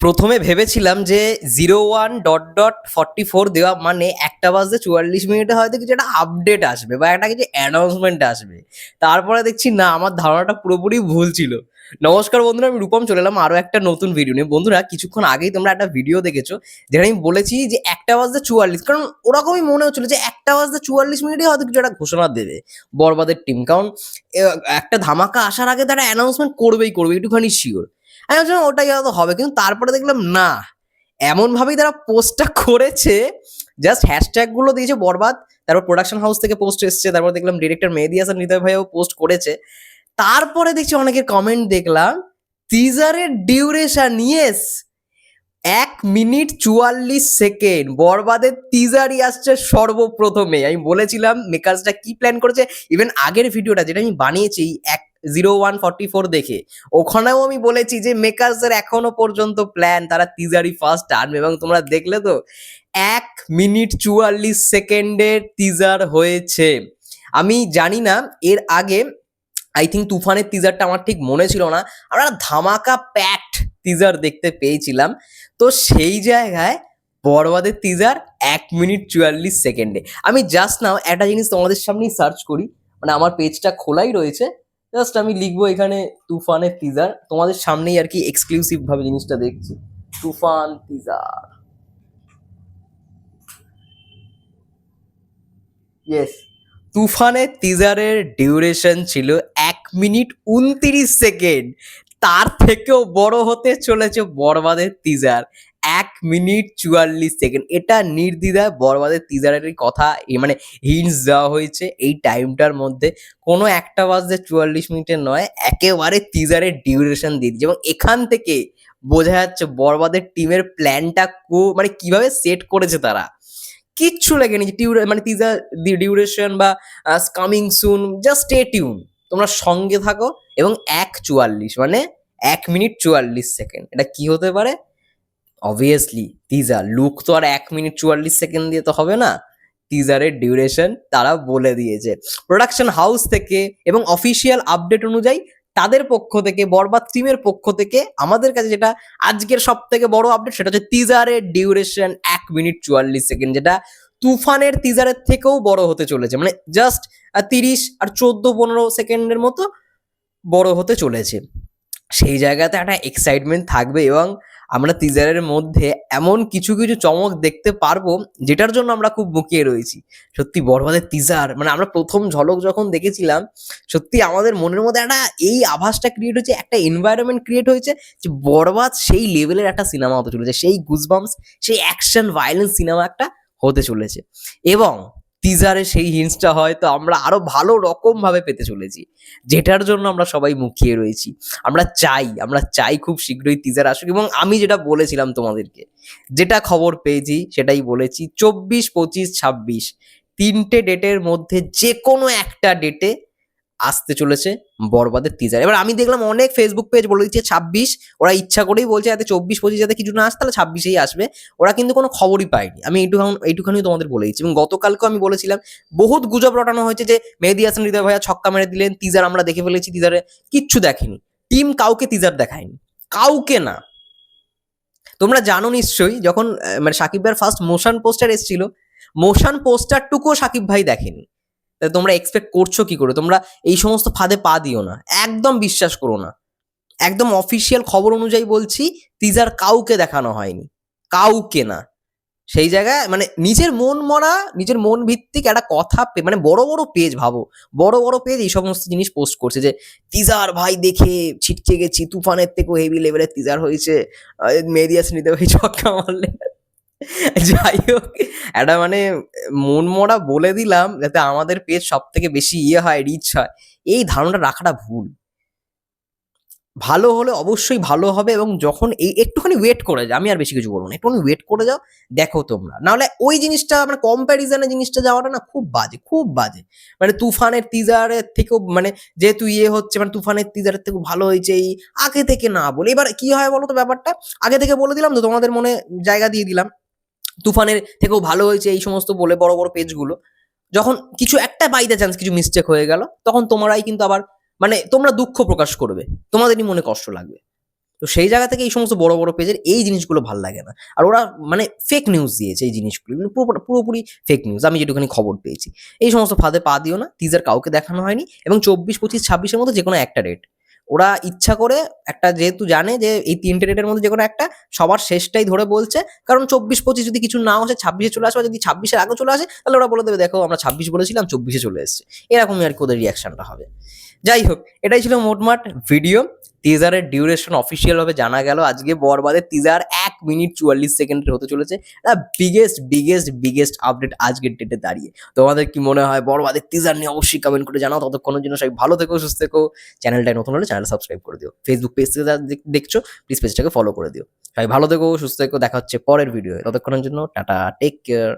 প্রথমে ভেবেছিলাম যে 01.44 দেওয়া মানে 1:44 হয়তো কিছু একটা আপডেট আসবে বা একটা কিছু অ্যানাউন্সমেন্ট আসবে। তারপরে দেখছি না, আমার ধারণাটা পুরোপুরি ভুল ছিল। নমস্কার বন্ধুরা, আমি রূপম চলে এলাম আরো একটা নতুন ভিডিও নিয়ে। বন্ধুরা, কিছুক্ষণ আগেই তোমরা একটা ভিডিও দেখেছো যেখানে আমি বলেছি যে 1:44, কারণ ওরকমই মনে হচ্ছিল যে 1:44 হয়তো কিছু একটা ঘোষণা দেবে বরবাদের টিম। কারণ একটা ধামাকা আসার আগে তারা অ্যানাউন্সমেন্ট করবেই করবে, একটুখানি শিওর। আমি ভাবছিলাম ওটাই হয়তো হবে, কিন্তু তারপরে দেখলাম না, এমন ভাবেই তারা পোস্টটা করেছে। জাস্ট হ্যাশট্যাগ গুলো দিয়েছে বরবাদ, তারপর প্রোডাকশন হাউস থেকে পোস্ট এসছে, তারপর দেখলাম ডিরেক্টর মেহেদী হাসান হৃদয় ভাইও পোস্ট করেছে। তারপরে দেখছি অনেকের কমেন্ট দেখলাম টিজারের ডিউরেশন, ইয়েস 1 মিনিট 44 সেকেন্ড বরবাদের টিজারই আসছে সর্বপ্রথমে। আমি বলেছিলাম মেকার্সটা কি প্ল্যান করেছে, ইভেন আগের ভিডিওটা যেটা আমি বানিয়েছি 0144 দেখে, ওখানেও আমি বলেছি যে মেকার্সের এখনো পর্যন্ত প্ল্যান তারা টিজারই ফার্স্ট আনবে, এবং তোমরা দেখলে তো 1 মিনিট 44 সেকেন্ডের টিজার হয়েছে। আমি জানি না এর আগে, আই থিঙ্ক তুফানের টিজারটা আমার ঠিক মনে ছিল না, আমরা ধামাকা প্যাকড টিজার দেখতে পেয়েছিলাম। তো সেই জায়গায় বরবাদের টিজার 1 মিনিট 44 সেকেন্ডে। আমি জাস্ট নাও একটা জিনিস তোমাদের সামনেই সার্চ করি, মানে আমার পেজটা খোলাই রয়েছে, জাস্ট আমি লিখবো এখানে তুফানের টিজার, তোমাদের সামনেই আর কি এক্সক্লুসিভ ভাবে জিনিসটা দেখছি। তুফান টিজার, ইয়েস, তুফানের টিজারের ডিউরেশন ছিল 1 মিনিট 29 সেকেন্ড। তার থেকেও বড় হতে চলেছে বরবাদের টিজার, 1 মিনিট 44 সেকেন্ড। এটা নির্দ্বিধায় বরবাদের টিজারের কথা, মানে হিন্টস দেওয়া হয়েছে এই টাইমটার মধ্যে। কোনো 1:44 নয়, একেবারে টিজারের ডিউরেশন দিয়ে দিচ্ছে, এবং এখান থেকে বোঝা যাচ্ছে বরবাদের টিমের প্ল্যানটা মানে কিভাবে সেট করেছে তারা। কিচ্ছু লেগেনি যে মানে টিজার ডিউরেশন বা coming soon, just stay tune, তোমরা সঙ্গে থাকো। এবং 1:44 মানে 1 মিনিট 44 সেকেন্ড, এটা কি হতে পারে? Obviously teaser. লুক তো আর 1 মিনিট 44 সেকেন্ড দিয়ে তো হবে না। টিজারের ডিউরেশন তারা বলে দিয়েছে প্রোডাকশন হাউস থেকে, এবং অফিসিয়াল আপডেট অনুযায়ী তাদের পক্ষ থেকে, বরবাদ টিমের পক্ষ থেকে আমাদের কাছে যেটা আজকের সব থেকে বড় আপডেট, সেটা হচ্ছে টিজারের ডিউরেশন 1 মিনিট 44 সেকেন্ড, যেটা তুফানের টিজারের থেকেও বড় হতে চলেছে। মানে জাস্ট 30 আর 14-15 সেকেন্ডের মতো বড় হতে চলেছে। সেই জায়গাতে একটা এক্সাইটমেন্ট থাকবে, এবং আমরা টিজারের মধ্যে এমন কিছু কিছু চমক দেখতে পারবো যেটার জন্য আমরা খুব মুখিয়ে রয়েছি। সত্যি বরবাদের টিজার, মানে আমরা প্রথম ঝলক যখন দেখেছিলাম, সত্যি আমাদের মনের মধ্যে একটা এই আভাসটা ক্রিয়েট হয়েছে, একটা এনভায়রনমেন্ট ক্রিয়েট হয়েছে যে বরবাদ সেই লেভেলের একটা সিনেমা হতে চলেছে, সেই গুজবাম্পস, সেই অ্যাকশন ভায়োলেন্স সিনেমা একটা হতে চলেছে। এবং টিজারে সেই হিন্টসটা হয়তো আমরা আরো ভালো রকম ভাবে পেতে চলেছি, যেটার জন্য আমরা সবাই মুখিয়ে রয়েছি। আমরা চাই খুব শীঘ্রই টিজার আসুক। এবং আমি যেটা বলেছিলাম তোমাদেরকে, যেটা খবর পেয়েছি সেটাই বলেছি, 24, 25, 26 তিনটে ডেটের মধ্যে যে কোনো একটা ডেটে আসতে চলেছে বরবাদের টিজার। এবার আমি দেখলাম অনেক ফেসবুক পেজ বলে দিচ্ছে 26, ওরা ইচ্ছা করেই বলছে যাতে 24, 25 যাতে কিছু না আসে, তাহলে 26-এই আসবে। ওরা কিন্তু কোনো খবরই পায়নি, আমি এইটুখানি তোমাদের বলে দিচ্ছি। এবং গতকালকেও আমি বলেছিলাম, বহুত গুজব রটানো হয়েছে যে মেহেদী হাসান হৃদয় ভাইয়া ছক্কা মেরে দিলেন, টিজার আমরা দেখে ফেলেছি, টিজারে কিচ্ছু দেখেনি টিম, কাউকে টিজার দেখায়নি, কাউকে না। তোমরা জানো নিশ্চয়ই, যখন মানে সাকিব ভাইয়ের ফার্স্ট মোশন পোস্টার এসেছিল, মোশন পোস্টারটুকুও সাকিব ভাই দেখেনি। তোমরা এক্সপেক্ট করছো কি করে? তোমরা এই সমস্ত ফাঁদে পা দিও না, একদম বিশ্বাস করো না। একদম অফিসিয়াল খবর অনুযায়ী বলছি, টিজার কাউকে দেখানো হয়নি, কাউকে না। সেই জায়গায় মানে নিজের মন মরা, নিজের মন ভিত্তিক একটা কথা, মানে বড় বড় পেজ, ভাবো বড় বড় পেজ এই সমস্ত জিনিস পোস্ট করছে যে টিজার ভাই দেখে ছিটকে গেছি, তুফানের থেকেও হেভি লেভেলের টিজার হয়েছে, মেহেদী হাসান হৃদয় ভাই ছক্কা মারলেন। যাই হোক, একটা মানে মন মরা বলে দিলাম যাতে আমাদের পেজ সব থেকে বেশি হয়, রিচ হয়। এই ধারণাটা রাখাটা ভুল। ভালো হলে অবশ্যই ভালো হবে, এবং যখন এই একটুখানি ওয়েট করে যাও, আমি আর বেশি কিছু বলবো না, একটুখানি ওয়েট করে যাও, দেখো তোমরা। নাহলে ওই জিনিসটা মানে কম্প্যারিজনে জিনিসটা যাওয়াটা না খুব বাজে, খুব বাজে। মানে তুফানের টিজারের থেকেও, মানে যেহেতু হচ্ছে, মানে তুফানের টিজারের থেকেও ভালো হয়েছে এই আগে থেকে না বলে। এবার কি হয় বলো তো ব্যাপারটা, আগে থেকে বলে দিলাম তো, তোমাদের মনে জায়গা দিয়ে দিলাম, তুফানের থেকেও ভালো হয়েছে এই সমস্ত বলে বড় বড় পেজগুলো। যখন কিছু একটা বাই দ্য চান্স কিছু মিস্টেক হয়ে গেল, তখন তোমরাই কিন্তু আবার মানে তোমরা দুঃখ প্রকাশ করবে, তোমাদেরই মনে কষ্ট লাগবে। তো সেই জায়গা থেকে এই সমস্ত বড় বড় পেজের এই জিনিসগুলো ভাল লাগে না। আর ওরা মানে ফেক নিউজ দিয়েছে এই জিনিসগুলো, এগুলো পুরোপুরি ফেক নিউজ, আমি যেটুখানি খবর পেয়েছি। এই সমস্ত ফাঁদে পা দিও না, টিজার কাউকে দেখানো হয়নি, এবং 24, 25, 26-এর মধ্যে যে কোনো একটা ডেট ওরা ইচ্ছা করে একটা, যেহেতু জানে যে এই 3টে ডেটের মধ্যে যে কোনো একটা সবার শেষটাই ধরে বলছে, কারণ 24, 25 যদি কিছু না আসে 26-এ চলে আসে, বা যদি 26-এর আগে চলে আসে তাহলে ওরা বলে দেবে দেখো আমরা 26 বলেছিলাম 24-এ চলে এসেছে। এরকমই আর কি ওদের রিয়াকশনটা হবে। যাই হোক, এটাই ছিল মোটমাট ভিডিও। টিজারের ডিউরেশন অফিসিয়াল ভাবে জানা গেল আজকে। বরবাদের টিজার 1 মিনিট 44 সেকেন্ডের হতে চলেছে। বিগেস্ট আপডেট আজকের ডেটে দাঁড়িয়ে। তোমাদের কি মনে হয় বরবাদের টিজার নিয়ে? অবশ্যই কমেন্ট করে জানাও। ততক্ষণের জন্য সবাই ভালো থেকো, সুস্থ থেকো। চ্যানেলটায় নতুন হলে চ্যানেল সাবস্ক্রাইব করে দিও। ফেসবুক পেজ থেকে যারা দেখছো প্লিজ পেজটাকে ফলো করে দিও। সবাই ভালো থেকো, সুস্থ থেকো। দেখা হচ্ছে পরের ভিডিও। ততক্ষণের জন্য টাটা, টেক কেয়ার।